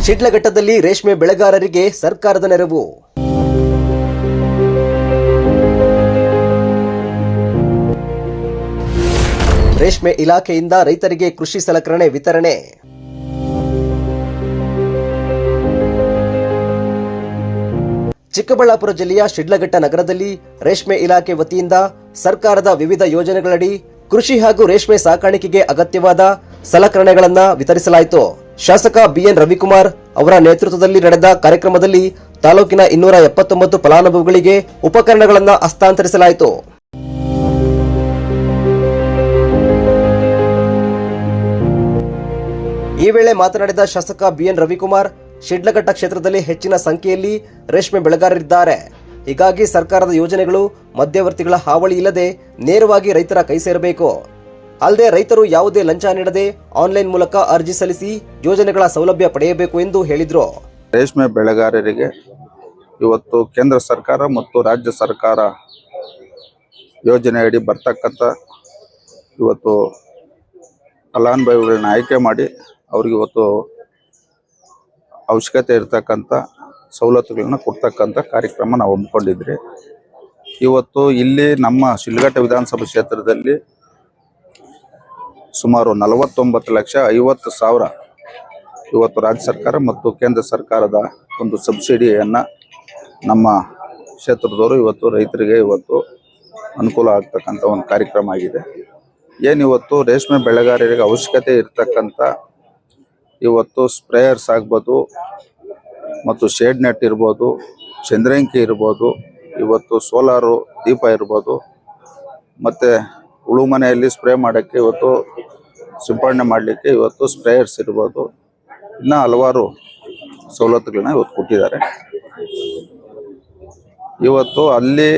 ಶಿಡ್ಲಘಟ್ಟದಲ್ಲಿ ರೇಷ್ಮೆ ಬೆಳೆಗಾರರಿಗೆ ಸರ್ಕಾರದ ನೆರವು. ರೇಷ್ಮೆ ಇಲಾಖೆಯಿಂದ ರೈತರಿಗೆ ಕೃಷಿ ಸಲಕರಣೆ ವಿತರಣೆ. ಚಿಕ್ಕಬಳ್ಳಾಪುರ ಜಿಲ್ಲೆಯ ಶಿಡ್ಲಘಟ್ಟ ನಗರದಲ್ಲಿ ರೇಷ್ಮೆ ಇಲಾಖೆ ವತಿಯಿಂದ ಸರ್ಕಾರದ ವಿವಿಧ ಯೋಜನೆಗಳಡಿ ಕೃಷಿ ಹಾಗೂ ರೇಷ್ಮೆ ಸಾಕಾಣಿಕೆಗೆ ಅಗತ್ಯವಾದ ಸಲಕರಣೆಗಳನ್ನು ವಿತರಿಸಲಾಯಿತು. ಶಾಸಕ ಬಿಎನ್ ರವಿಕುಮಾರ್ ಅವರ ನೇತೃತ್ವದಲ್ಲಿ ನಡೆದ ಕಾರ್ಯಕ್ರಮದಲ್ಲಿ ತಾಲೂಕಿನ 279 ಫಲಾನುಭವಿಗಳಿಗೆ ಉಪಕರಣಗಳನ್ನು ಹಸ್ತಾಂತರಿಸಲಾಯಿತು. ಈ ವೇಳೆ ಮಾತನಾಡಿದ ಶಾಸಕ ಬಿಎನ್ ರವಿಕುಮಾರ್, ಶಿಡ್ಲಘಟ್ಟ ಕ್ಷೇತ್ರದಲ್ಲಿ ಹೆಚ್ಚಿನ ಸಂಖ್ಯೆಯಲ್ಲಿ ರೇಷ್ಮೆ ಬೆಳೆಗಾರರಿದ್ದಾರೆ. ಹೀಗಾಗಿ ಸರ್ಕಾರದ ಯೋಜನೆಗಳು ಮಧ್ಯವರ್ತಿಗಳ ಹಾವಳಿ ಇಲ್ಲದೆ ನೇರವಾಗಿ ರೈತರ ಕೈ ಸೇರಬೇಕು. ಅಲ್ಲದೆ ರೈತರು ಯಾವುದೇ ಲಂಚ ನೀಡದೆ ಆನ್ಲೈನ್ ಮೂಲಕ ಅರ್ಜಿ ಸಲ್ಲಿಸಿ ಯೋಜನೆಗಳ ಸೌಲಭ್ಯ ಪಡೆಯಬೇಕು ಎಂದು ಹೇಳಿದರು. ರೇಷ್ಮೆ ಬೆಳೆಗಾರರಿಗೆ ಇವತ್ತು ಕೇಂದ್ರ ಸರ್ಕಾರ ಮತ್ತು ರಾಜ್ಯ ಸರ್ಕಾರ ಯೋಜನೆಯಡಿ ಬರ್ತಕ್ಕಂಥ ಇವತ್ತು ಫಲಾನುಭವಿಗಳನ್ನ ಆಯ್ಕೆ ಮಾಡಿ ಅವ್ರಿಗೆ ಇವತ್ತು ಅವಶ್ಯಕತೆ ಇರತಕ್ಕಂಥ ಸವಲತ್ತುಗಳನ್ನ ಕೊಡ್ತಕ್ಕಂಥ ಕಾರ್ಯಕ್ರಮ ನಾವು ಹಮ್ಮಿಕೊಂಡಿದ್ರಿ. ಇವತ್ತು ಇಲ್ಲಿ ನಮ್ಮ ಶಿಡ್ಲಘಟ್ಟ ವಿಧಾನಸಭಾ ಕ್ಷೇತ್ರದಲ್ಲಿ ಸುಮಾರು 49,50,000 ಇವತ್ತು ರಾಜ್ಯ ಸರ್ಕಾರ ಮತ್ತು ಕೇಂದ್ರ ಸರ್ಕಾರದ ಒಂದು ಸಬ್ಸಿಡಿಯನ್ನು ನಮ್ಮ ಕ್ಷೇತ್ರದವರು ಇವತ್ತು ರೈತರಿಗೆ ಇವತ್ತು ಅನುಕೂಲ ಆಗ್ತಕ್ಕಂಥ ಒಂದು ಕಾರ್ಯಕ್ರಮ ಆಗಿದೆ. ಏನಿವತ್ತು ರೇಷ್ಮೆ ಬೆಳೆಗಾರರಿಗೆ ಅವಶ್ಯಕತೆ ಇರತಕ್ಕಂಥ ಇವತ್ತು ಸ್ಪ್ರೇಯರ್ಸ್ ಆಗ್ಬೋದು ಮತ್ತು ಶೇಡ್ ನೆಟ್ ಇರ್ಬೋದು, ಚಂದ್ರಂಕಿ ಇರ್ಬೋದು, ಇವತ್ತು ಸೋಲಾರು ದೀಪ ಇರ್ಬೋದು, ಮತ್ತು ಉಳು ಮನೆಯಲ್ಲಿ ಸ್ಪ್ರೇ ಮಾಡೋಕ್ಕೆ ಇವತ್ತು ಸಿಂಪಡಣೆ ಮಾಡಲಿಕ್ಕೆ ಇವತ್ತು ಸ್ಪ್ರೇಯರ್ಸ್ ಇರ್ಬೋದು, ಇನ್ನೂ ಹಲವಾರು ಸವಲತ್ತುಗಳನ್ನ ಇವತ್ತು ಕೊಟ್ಟಿದ್ದಾರೆ. ಇವತ್ತು ಅಲ್ಲಿ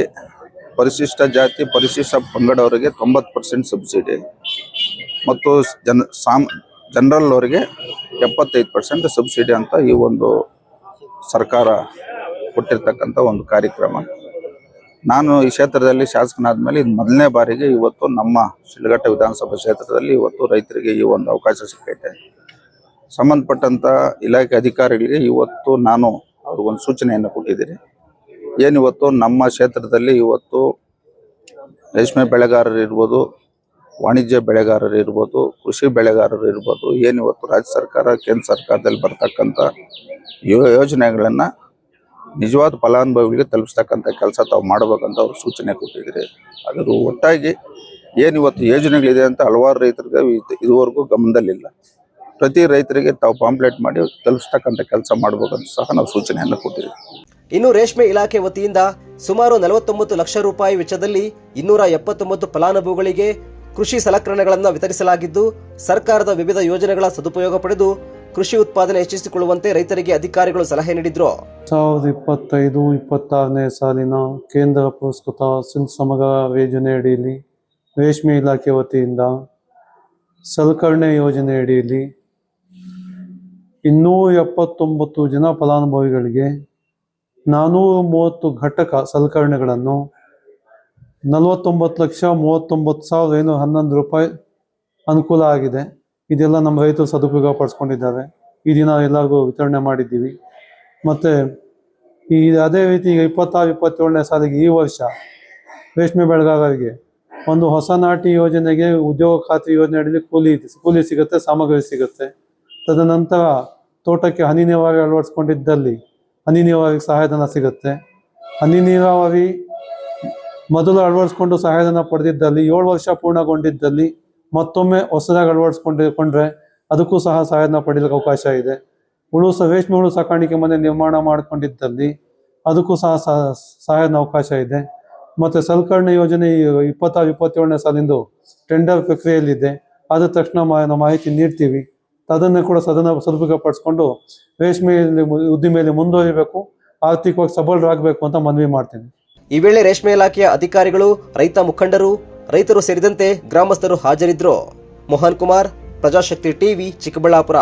ಪರಿಶಿಷ್ಟ ಜಾತಿ ಪರಿಶಿಷ್ಟ ಪಂಗಡವರಿಗೆ 90% ಸಬ್ಸಿಡಿ ಮತ್ತು ಜನರಲ್ ಅವರಿಗೆ 75% ಸಬ್ಸಿಡಿ ಅಂತ ಈ ಒಂದು ಸರ್ಕಾರ ಕೊಟ್ಟಿರ್ತಕ್ಕಂಥ ಒಂದು ಕಾರ್ಯಕ್ರಮ. ನಾನು ಈ ಕ್ಷೇತ್ರದಲ್ಲಿ ಶಾಸಕನಾದ ಮೇಲೆ ಇದು ಮೊದಲನೇ ಬಾರಿಗೆ ಇವತ್ತು ನಮ್ಮ ಶಿಡ್ಲಘಟ್ಟ ವಿಧಾನಸಭಾ ಕ್ಷೇತ್ರದಲ್ಲಿ ಇವತ್ತು ರೈತರಿಗೆ ಈ ಒಂದು ಅವಕಾಶ ಸಿಕ್ಕೈತೆ. ಸಂಬಂಧಪಟ್ಟಂಥ ಇಲಾಖೆ ಅಧಿಕಾರಿಗಳಿಗೆ ಇವತ್ತು ನಾನು ಅವ್ರಿಗೊಂದು ಸೂಚನೆಯನ್ನು ಕೊಟ್ಟಿದ್ದೀನಿ. ಏನಿವತ್ತು ನಮ್ಮ ಕ್ಷೇತ್ರದಲ್ಲಿ ಇವತ್ತು ರೇಷ್ಮೆ ಬೆಳೆಗಾರರು ಇರ್ಬೋದು, ವಾಣಿಜ್ಯ ಬೆಳೆಗಾರರು ಇರ್ಬೋದು, ಕೃಷಿ ಬೆಳೆಗಾರರು ಇರ್ಬೋದು, ಏನಿವತ್ತು ರಾಜ್ಯ ಸರ್ಕಾರ ಕೇಂದ್ರ ಸರ್ಕಾರದಲ್ಲಿ ಬರ್ತಕ್ಕಂಥ ಯೋಜನೆಗಳನ್ನು ನಿಜವಾದ ಫಲಾನುಭವಿಗಳಿಗೆ ತಲುಪಿಸ್ತಕ್ಕಂಥ ಕೆಲಸ ತಾವು ಮಾಡಬೇಕಂತ ಅವರು ಸೂಚನೆ ಕೊಟ್ಟಿದ್ದೀರಿ. ಅದರ ಒಟ್ಟಾಗಿ ಏನಿವತ್ತು ಯೋಜನೆಗಳಿದೆ ಅಂತ ಹಲವಾರು ರೈತರಿಗೆ ಇದುವರೆಗೂ ಗಮನದಲ್ಲಿಲ್ಲ. ಪ್ರತಿ ರೈತರಿಗೆ ತಾವು ಪಾಂಪ್ಲೆಟ್ ಮಾಡಿ ತಲುಪಿಸ್ತಕ್ಕಂಥ ಕೆಲಸ ಮಾಡಬೇಕಂತ ಸಹ ನಾವು ಸೂಚನೆಯನ್ನು ಕೊಟ್ಟಿದ್ದೀವಿ. ಇನ್ನು ರೇಷ್ಮೆ ಇಲಾಖೆ ವತಿಯಿಂದ ಸುಮಾರು 49 ಲಕ್ಷ ರೂಪಾಯಿ ವೆಚ್ಚದಲ್ಲಿ 279 ಫಲಾನುಭವಿಗಳಿಗೆ ಕೃಷಿ ಸಲಕರಣೆಗಳನ್ನು ವಿತರಿಸಲಾಗಿದ್ದು, ಸರ್ಕಾರದ ವಿವಿಧ ಯೋಜನೆಗಳ ಸದುಪಯೋಗ ಪಡೆದು ಕೃಷಿ ಉತ್ಪಾದನೆ ಹೆಚ್ಚಿಸಿಕೊಳ್ಳುವಂತೆ ರೈತರಿಗೆ ಅಧಿಕಾರಿಗಳು ಸಲಹೆ ನೀಡಿದ್ರು. 2025-26ನೇ ಸಾಲಿನ ಕೇಂದ್ರ ಪುರಸ್ಕೃತ ಸಮಗ್ರ ಯೋಜನೆ ಅಡಿಯಲ್ಲಿ ರೇಷ್ಮೆ ಇಲಾಖೆ ವತಿಯಿಂದ ಸಲಕರಣೆ ಯೋಜನೆ ಅಡಿಯಲ್ಲಿ 279 ಜನ ಫಲಾನುಭವಿಗಳಿಗೆ 430 ಘಟಕ ಸಲಕರಣೆಗಳನ್ನು 49,39,11 ರೂಪಾಯಿ ಅನುಕೂಲ ಆಗಿದೆ. ಇದೆಲ್ಲ ನಮ್ಮ ರೈತರು ಸದುಪಯೋಗ ಪಡಿಸ್ಕೊಂಡಿದ್ದಾರೆ. ಈ ದಿನ ಎಲ್ಲರಿಗೂ ವಿತರಣೆ ಮಾಡಿದ್ದೀವಿ. ಮತ್ತು ಅದೇ ರೀತಿ 26-27ನೇ ಸಾಲಿಗೆ ಈ ವರ್ಷ ರೇಷ್ಮೆ ಬೆಳೆಗಾರರಿಗೆ ಒಂದು ಹೊಸ ನಾಟಿ ಯೋಜನೆಗೆ ಉದ್ಯೋಗ ಖಾತ್ರಿ ಯೋಜನೆ ಅಡಿಯಲ್ಲಿ ಕೂಲಿ ಸಿಗುತ್ತೆ, ಸಾಮಗ್ರಿ ಸಿಗುತ್ತೆ. ತದನಂತರ ತೋಟಕ್ಕೆ ಹನಿ ನೀರಾವರಿ ಅಳವಡಿಸ್ಕೊಂಡಿದ್ದಲ್ಲಿ ಹನಿ ನೀರಾವರಿಗೆ ಸಹಾಯಧನ ಸಿಗುತ್ತೆ. ಹನಿ ನೀರಾವರಿ ಮೊದಲು ಅಳವಡಿಸ್ಕೊಂಡು ಸಹಾಯಧನ ಪಡೆದಿದ್ದಲ್ಲಿ 7 ವರ್ಷ ಪೂರ್ಣಗೊಂಡಿದ್ದಲ್ಲಿ ಮತ್ತೊಮ್ಮೆ ಹೊಸದಾಗಿ ಅಳವಡಿಸ್ಕೊಂಡ್ರೆ ಅದಕ್ಕೂ ಸಹ ಸಹಾಯಧನ ಪಡೆಯಲಿಕ್ಕೆ ಅವಕಾಶ ಇದೆ. ರೇಷ್ಮೆ ಹುಳು ಸಾಕಾಣಿಕೆ ಮನೆ ನಿರ್ಮಾಣ ಮಾಡಿಕೊಂಡಿದ್ದಲ್ಲಿ ಅದಕ್ಕೂ ಸಹ ಸಹಾಯಧನ ಅವಕಾಶ ಇದೆ. ಮತ್ತು ಸಲಕರಣೆ ಯೋಜನೆ 26-27ನೇ ಸಾಲಿಂದು ಟೆಂಡರ್ ಪ್ರಕ್ರಿಯೆಯಲ್ಲಿದೆ. ಆದ ತಕ್ಷಣ ಮಾಹಿತಿ ನೀಡ್ತೀವಿ. ಅದನ್ನು ಕೂಡ ಸದುಪಯೋಗ ಪಡಿಸ್ಕೊಂಡು ರೇಷ್ಮೆ ಉದ್ದಿಮೆಯಲ್ಲಿ ಮುಂದುವರಿಬೇಕು, ಆರ್ಥಿಕವಾಗಿ ಸಬಲರಾಗಬೇಕು ಅಂತ ಮನವಿ ಮಾಡ್ತೀನಿ. ಈ ವೇಳೆ ರೇಷ್ಮೆ ಇಲಾಖೆಯ ಅಧಿಕಾರಿಗಳು, ರೈತ ಮುಖಂಡರು, ರೈತರು ಸೇರಿದಂತೆ ಗ್ರಾಮಸ್ಥರು ಹಾಜರಿದ್ದರು. ಮೋಹನ್ ಕುಮಾರ್, ಪ್ರಜಾಶಕ್ತಿ ಟಿವಿ, ಚಿಕ್ಕಬಳ್ಳಾಪುರ.